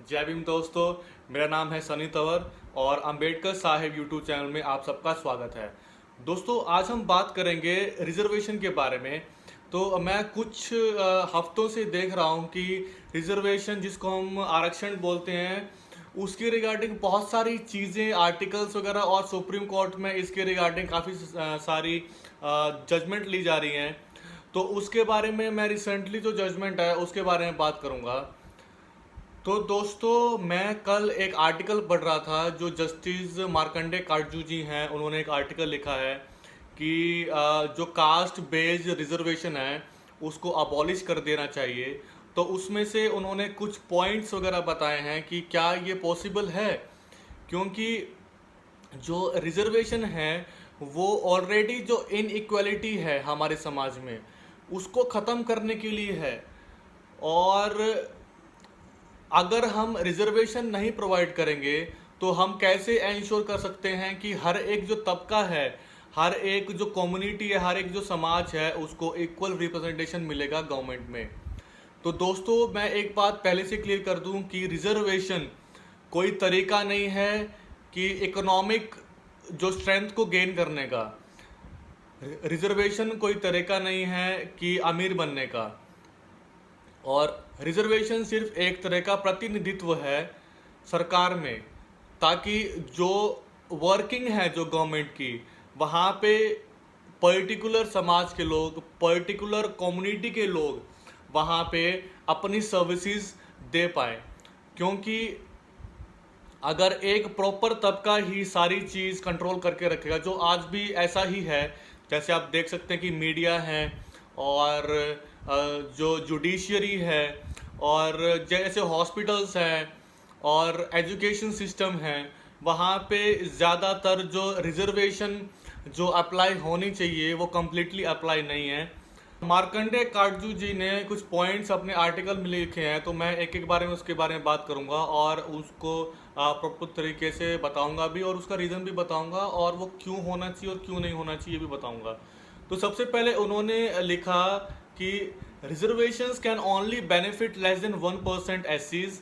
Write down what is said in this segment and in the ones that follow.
जय भीम दोस्तों, मेरा नाम है सनी तंवर और अंबेडकर साहिब यूट्यूब चैनल में आप सबका स्वागत है। दोस्तों, आज हम बात करेंगे रिजर्वेशन के बारे में। तो मैं कुछ हफ्तों से देख रहा हूँ कि रिजर्वेशन, जिसको हम आरक्षण बोलते हैं, उसके रिगार्डिंग बहुत सारी चीज़ें, आर्टिकल्स वगैरह, और सुप्रीम कोर्ट में इसके रिगार्डिंग काफ़ी सारी जजमेंट ली जा रही हैं। तो उसके बारे में मैं रिसेंटली जो जजमेंट है उसके बारे में बात करूँगा। तो दोस्तों, मैं कल एक आर्टिकल पढ़ रहा था जो जस्टिस मार्कंडे काटजू जी हैं, उन्होंने एक आर्टिकल लिखा है कि जो कास्ट बेस्ड रिजर्वेशन है उसको अबॉलिश कर देना चाहिए। तो उसमें से उन्होंने कुछ पॉइंट्स वगैरह बताए हैं कि क्या ये पॉसिबल है, क्योंकि जो रिजर्वेशन है वो ऑलरेडी जो इनइक्वालिटी है हमारे समाज में उसको ख़त्म करने के लिए है। और अगर हम रिजर्वेशन नहीं प्रोवाइड करेंगे तो हम कैसे इंश्योर कर सकते हैं कि हर एक जो तबका है, हर एक जो कम्युनिटी है, हर एक जो समाज है, उसको इक्वल रिप्रेजेंटेशन मिलेगा गवर्नमेंट में। तो दोस्तों, मैं एक बात पहले से क्लियर कर दूं कि रिजर्वेशन कोई तरीका नहीं है कि इकोनॉमिक जो स्ट्रेंथ को गेन करने का। रिजर्वेशन कोई तरीका नहीं है कि अमीर बनने का। और रिजर्वेशन सिर्फ एक तरह का प्रतिनिधित्व है सरकार में, ताकि जो वर्किंग है जो गवर्नमेंट की, वहाँ पे पर्टिकुलर समाज के लोग, पर्टिकुलर कम्युनिटी के लोग वहाँ पे अपनी सर्विसेज दे पाए। क्योंकि अगर एक प्रॉपर तबका ही सारी चीज़ कंट्रोल करके रखेगा, जो आज भी ऐसा ही है, जैसे आप देख सकते हैं कि मीडिया है और जो जुडिशियरी है और जैसे हॉस्पिटल्स हैं और एजुकेशन सिस्टम है, वहाँ पे ज़्यादातर जो रिजर्वेशन जो अप्लाई होनी चाहिए वो कम्प्लीटली अप्लाई नहीं है। मार्कंडे काटजू जी ने कुछ पॉइंट्स अपने आर्टिकल में लिखे हैं, तो मैं एक एक बारे में उसके बारे में बात करूंगा और उसको प्रॉपर तरीके से बताऊंगा भी, और उसका रीज़न भी बताऊंगा, और वो क्यों होना चाहिए और क्यों नहीं होना चाहिए भी बताऊंगा। तो सबसे पहले उन्होंने लिखा कि reservations can only benefit less than 1% एससीज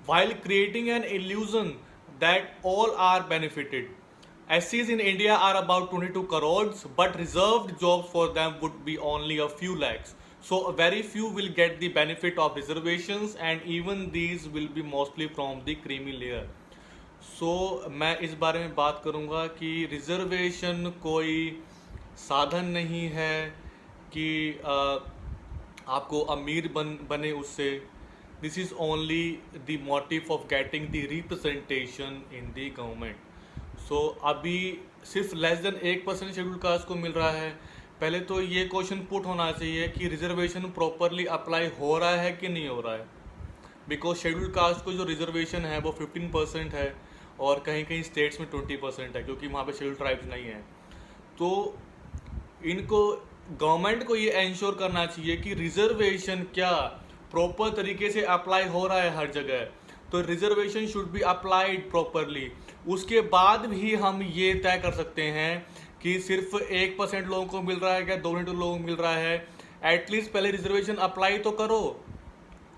while creating an illusion that all are benefited. SCs in India are about 22 crores, but reserved jobs for them would be only a few lakhs. So very few will get the benefit of reservations, and even these will be mostly from the creamy layer. So मैं इस बारे में बात करूँगा कि reservation कोई साधन नहीं है कि आपको अमीर बने उससे। This is only the motive of getting the representation in the government. So अभी सिर्फ लेस देन 1% शेड्यूल कास्ट को मिल रहा है। पहले तो ये क्वेश्चन पुट होना चाहिए कि रिजर्वेशन प्रॉपरली अप्लाई हो रहा है कि नहीं हो रहा है, बिकॉज शेड्यूल कास्ट को जो रिजर्वेशन है वो 15% है और कहीं कहीं स्टेट्स में 20% है, क्योंकि वहाँ पे शेड्यूल ट्राइब्स नहीं है। तो इनको, गवर्नमेंट को ये इंश्योर करना चाहिए कि रिजर्वेशन क्या प्रॉपर तरीके से अप्लाई हो रहा है हर जगह। तो reservation should be applied properly. उसके बाद भी हम ये तय कर सकते हैं कि सिर्फ 1% लोगों को मिल रहा है क्या 2% लोगों को मिल रहा है। एटलीस्ट पहले रिजर्वेशन अप्लाई तो करो,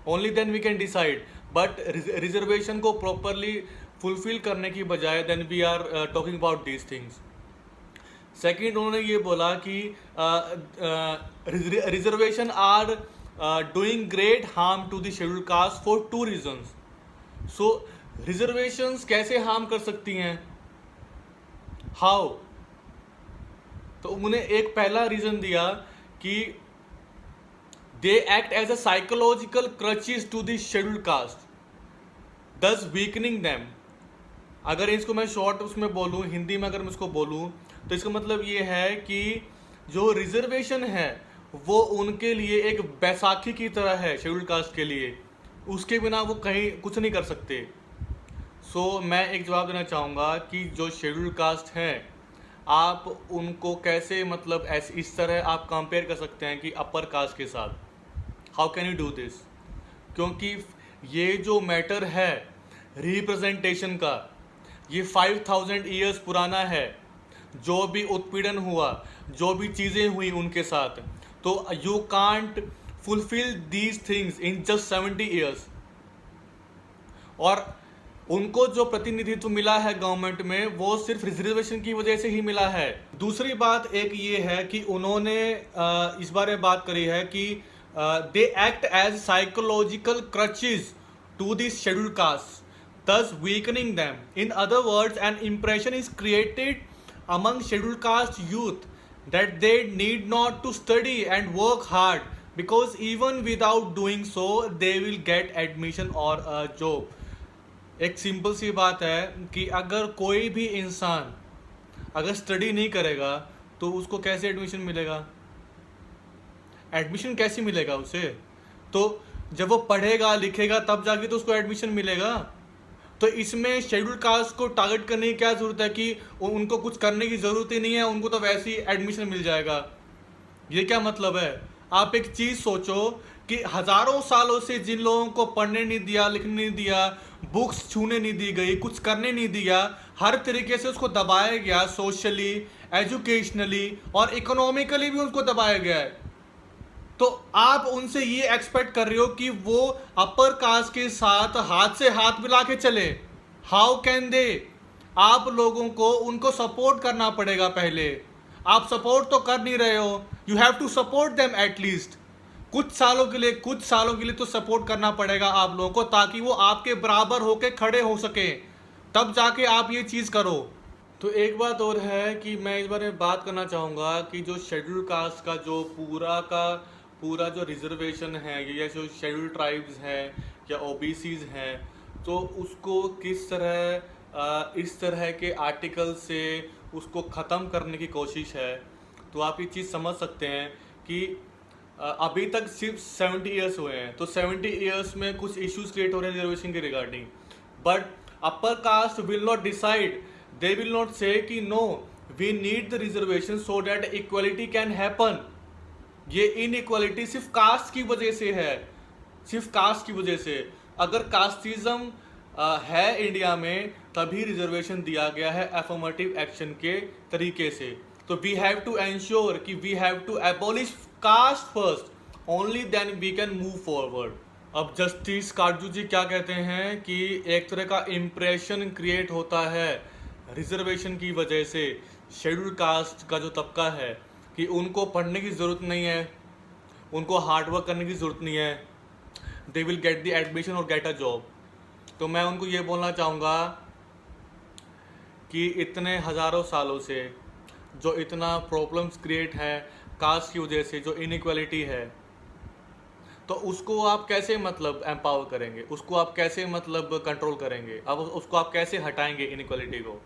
only then we can decide. But reservation को प्रॉपरली फुलफिल करने की बजाय then we are talking about these things. Second, उन्होंने ये बोला कि reservation are doing great harm to the schedule caste for 2 reasons. So reservations कैसे हार्म कर सकती हैं, हाउ? तो उन्होंने एक पहला रीजन दिया कि they act as a psychological crutches to the schedule caste, thus weakening them. अगर इसको मैं शॉर्ट उसमें बोलूँ, हिंदी में अगर मैं इसको बोलूँ, तो इसका मतलब ये है कि जो रिजर्वेशन है वो उनके लिए एक बैसाखी की तरह है शेड्यूल कास्ट के लिए, उसके बिना वो कहीं कुछ नहीं कर सकते। सो मैं एक जवाब देना चाहूँगा कि जो शेड्यूल कास्ट हैं, आप उनको कैसे, मतलब ऐसे इस तरह आप कंपेयर कर सकते हैं कि अपर कास्ट के साथ, how can you do this? क्योंकि ये जो मैटर है रिप्रेजेंटेशन का, ये 5000 ईयर्स पुराना है। जो भी उत्पीड़न हुआ, जो भी चीज़ें हुई उनके साथ, तो you can't fulfil these things in just 70 years. और उनको जो प्रतिनिधित्व मिला है गवर्नमेंट में वो सिर्फ रिजर्वेशन की वजह से ही मिला है। दूसरी बात एक ये है कि उन्होंने इस बारे में बात करी है कि they act as psychological crutches to this scheduled caste, thus weakening them. In other words, an impression is created among scheduled caste youth that they need not to study and work hard because even without doing so they will get admission or a job. एक simple सी बात है कि अगर कोई भी इंसान अगर study नहीं करेगा तो उसको कैसे एडमिशन मिलेगा? एडमिशन कैसे मिलेगा उसे? तो जब वो पढ़ेगा लिखेगा तब जाके तो उसको एडमिशन मिलेगा। तो इसमें शेड्यूल कास्ट को टारगेट करने की क्या ज़रूरत है कि उनको कुछ करने की ज़रूरत ही नहीं है, उनको तो वैसे ही एडमिशन मिल जाएगा। ये क्या मतलब है? आप एक चीज़ सोचो कि हज़ारों सालों से जिन लोगों को पढ़ने नहीं दिया, लिखने नहीं दिया, बुक्स छूने नहीं दी गई, कुछ करने नहीं दिया, हर तरीके से उसको दबाया गया, सोशली, एजुकेशनली और इकोनॉमिकली भी उसको दबाया गया है। तो आप उनसे ये एक्सपेक्ट कर रहे हो कि वो अपर कास्ट के साथ हाथ से हाथ मिला के चले? How can they? आप लोगों को उनको सपोर्ट करना पड़ेगा पहले। आप सपोर्ट तो कर नहीं रहे हो। You have to support them at least. कुछ सालों के लिए तो सपोर्ट करना पड़ेगा आप लोगों को, ताकि वो आपके बराबर होके खड़े हो सके, तब जाके आप ये चीज़ करो। तो एक बात और है कि मैं इस बारे में बात करना चाहूँगा कि जो शेड्यूल कास्ट का जो पूरा जो रिजर्वेशन है या जो शेड्यूल ट्राइब्स हैं या ओबीसीज हैं, तो उसको किस तरह इस तरह के आर्टिकल से उसको ख़त्म करने की कोशिश है। तो आप ये चीज़ समझ सकते हैं कि अभी तक सिर्फ 70 ईयर्स हुए हैं, तो 70 ईयर्स में कुछ इश्यूज क्रिएट हो रहे हैं रिजर्वेशन के regarding, but upper caste will not decide, they will not say कि no we need the reservation so that equality can happen. ये इनइक्वालिटी सिर्फ कास्ट की वजह से है, सिर्फ कास्ट की वजह से। अगर कास्टिज्म है इंडिया में तभी रिजर्वेशन दिया गया है अफर्मेटिव एक्शन के तरीके से। तो वी हैव टू एंश्योर कि we have to abolish caste first, only then we can move forward. अब जस्टिस काटजू जी क्या कहते हैं कि एक तरह का इम्प्रेशन क्रिएट होता है रिजर्वेशन की वजह से, शेड्यूल कास्ट का जो तबका है, कि उनको पढ़ने की ज़रूरत नहीं है, उनको हार्डवर्क करने की ज़रूरत नहीं है, they will get the admission और गेट अ जॉब। तो मैं उनको ये बोलना चाहूँगा कि इतने हज़ारों सालों से जो इतना प्रॉब्लम्स क्रिएट हैं कास्ट की वजह से, जो इनइक्वालिटी है, तो उसको आप कैसे मतलब एम्पावर करेंगे, उसको आप कैसे मतलब कंट्रोल करेंगे, अब उसको आप कैसे हटाएंगे इनइक्वालिटी को?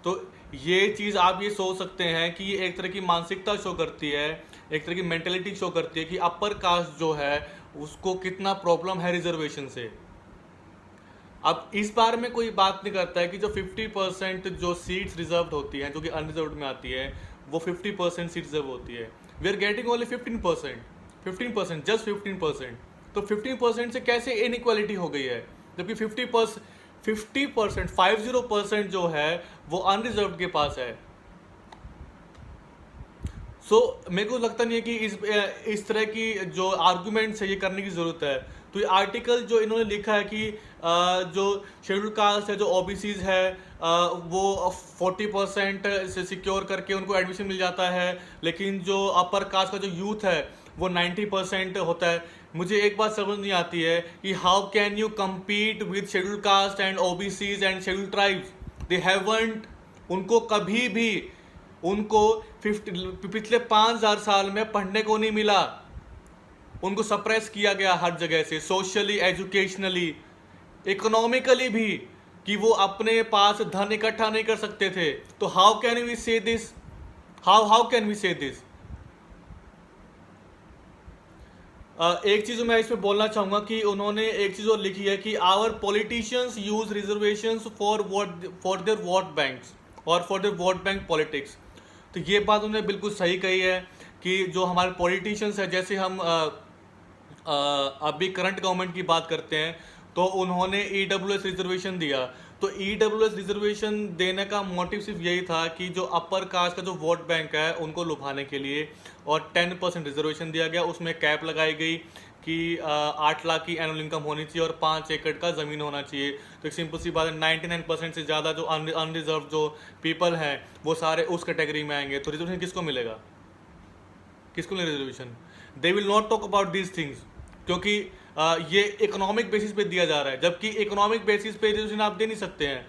तो ये चीज़ आप ये सोच सकते हैं कि ये एक तरह की मानसिकता शो करती है, एक तरह की मेंटेलिटी शो करती है कि अपर कास्ट जो है उसको कितना प्रॉब्लम है रिजर्वेशन से। अब इस बारे में कोई बात नहीं करता है कि जो 50% जो सीट्स रिजर्व्ड होती हैं, जो कि अनरिजर्व्ड में आती है, वो 50% सीट रिजर्व होती है। We are getting only 15%, just 15%। तो 15% से कैसे इनइक्वालिटी हो गई है, जबकि 50% जो है वो अनरिजर्व्ड के पास है। मेरे को लगता नहीं है कि इस तरह की जो आर्गुमेंट्स है ये करने की ज़रूरत है। तो ये आर्टिकल जो इन्होंने लिखा है कि जो शेड्यूल कास्ट है, जो ओबीसीज है, वो 40% से सिक्योर करके उनको एडमिशन मिल जाता है, लेकिन जो अपर कास्ट का जो यूथ है वो 90% होता है। मुझे एक बात समझ नहीं आती है कि how can you compete with schedule caste and OBCs and schedule tribes? They haven't, उनको कभी भी पिछले 5000 साल में पढ़ने को नहीं मिला, उनको सप्रेस किया गया हर जगह से, सोशली, एजुकेशनली, इकोनॉमिकली भी, कि वो अपने पास धन इकट्ठा नहीं कर सकते थे। तो हाउ कैन वी से दिस? हाउ कैन वी से दिस? एक चीज़ मैं इसमें बोलना चाहूँगा कि उन्होंने एक चीज़ और लिखी है कि our politicians use reservations for their vote banks और for their vote bank politics. तो ये बात उन्होंने बिल्कुल सही कही है कि जो हमारे पॉलिटिशियंस हैं, जैसे हम अभी करंट गवर्नमेंट की बात करते हैं, तो उन्होंने EWS रिजर्वेशन दिया। तो EWS रिजर्वेशन देने का मोटिव सिर्फ यही था कि जो अपर कास्ट का जो वोट बैंक है उनको लुभाने के लिए, और 10% रिजर्वेशन दिया गया। उसमें कैप लगाई गई कि 8 लाख की एनुअल इनकम होनी चाहिए और 5 एकड़ का ज़मीन होना चाहिए। तो एक सिंपल सी बात है, 99% से ज़्यादा जो अनरिजर्व जो पीपल हैं वो सारे उस कैटेगरी में आएंगे। तो रिजर्वेशन किसको मिलेगा? किसको मिलेगा reservation? They will not talk about these things, क्योंकि ये इकोनॉमिक बेसिस पे दिया जा रहा है, जबकि इकोनॉमिक बेसिस पे रिजर्वेशन आप दे नहीं सकते हैं।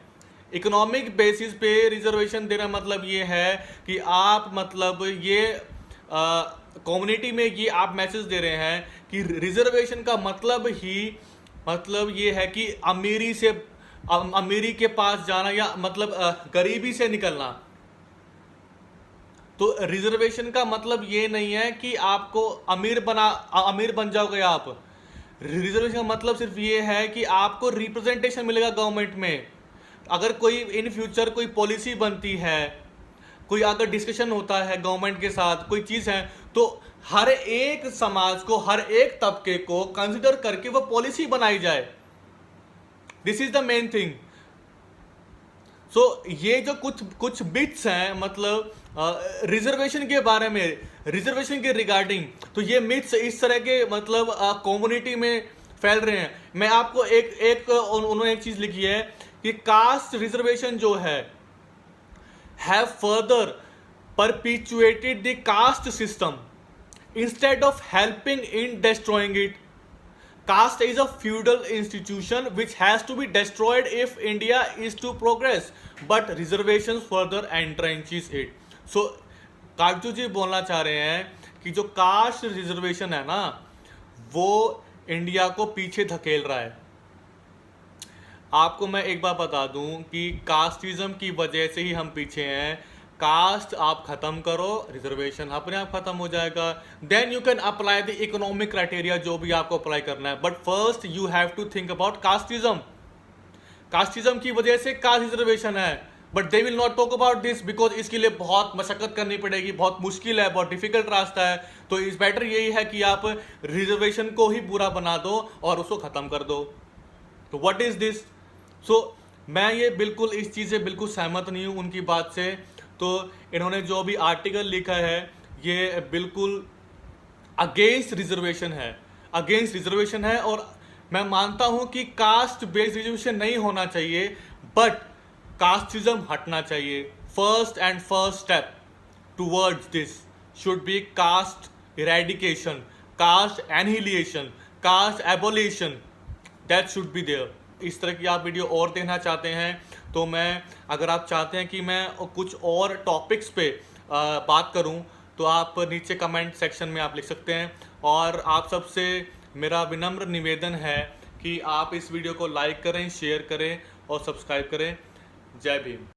इकोनॉमिक बेसिस पे रिजर्वेशन देना मतलब ये है कि आप मतलब ये कम्युनिटी में ये आप मैसेज दे रहे हैं कि रिजर्वेशन का मतलब ये है कि अमीरी के पास जाना, या मतलब गरीबी से निकलना। तो रिजर्वेशन का मतलब ये नहीं है कि आपको अमीर बन जाओगे आप। रिजर्वेशन का मतलब सिर्फ ये है कि आपको रिप्रेजेंटेशन मिलेगा गवर्नमेंट में। अगर कोई इन फ्यूचर कोई पॉलिसी बनती है, कोई अगर डिस्कशन होता है गवर्नमेंट के साथ, कोई चीज़ है, तो हर एक समाज को, हर एक तबके को कंसिडर करके वो पॉलिसी बनाई जाए। This is the main thing. So ये जो कुछ बिट्स हैं, मतलब रिजर्वेशन के बारे में, रिजर्वेशन के रिगार्डिंग, तो ये मिथ्स इस तरह के मतलब कम्युनिटी में फैल रहे हैं। मैं आपको उन्होंने एक चीज लिखी है कि कास्ट रिजर्वेशन जो है have further perpetuated the caste system instead of helping in destroying it. Caste is a feudal institution which has to be destroyed if India is to progress, but reservations further entrenches it. So कागजू जी बोलना चाह रहे हैं कि जो cast reservation है ना, वो India को पीछे धकेल रहा है। आपको मैं एक बार बता दूं कि कास्टिज्म की वजह से ही हम पीछे हैं। कास्ट आप खत्म करो, रिजर्वेशन अपने आप खत्म हो जाएगा। Then you can apply the economic criteria जो भी आपको अप्लाई करना है, but first you have to think about casteism. Casteism की वजह से कास्ट रिजर्वेशन है, but they will not talk about this because इसके लिए बहुत मशक्कत करनी पड़ेगी, बहुत मुश्किल है, बहुत डिफिकल्ट रास्ता है। तो इस बेटर यही है कि आप रिजर्वेशन को ही पूरा बना दो और उसको खत्म कर दो। तो व्हाट इज दिस? सो मैं ये बिल्कुल इस चीज़ से बिल्कुल सहमत नहीं हूँ उनकी बात से। तो इन्होंने जो भी आर्टिकल लिखा है ये बिल्कुल अगेंस्ट रिजर्वेशन है, और मैं मानता हूं कि कास्ट बेस्ड रिजर्वेशन नहीं होना चाहिए, बट कास्टिज्म हटना चाहिए। First step towards this should be caste eradication, caste annihilation, caste abolition, that should be there. इस तरह की आप वीडियो और देखना चाहते हैं तो अगर आप चाहते हैं कि मैं कुछ और टॉपिक्स पे बात करूं, तो आप नीचे कमेंट सेक्शन में आप लिख सकते हैं। और आप सबसे मेरा विनम्र निवेदन है कि आप इस वीडियो को लाइक करें, शेयर करें और सब्सक्राइब करें। जय भीम।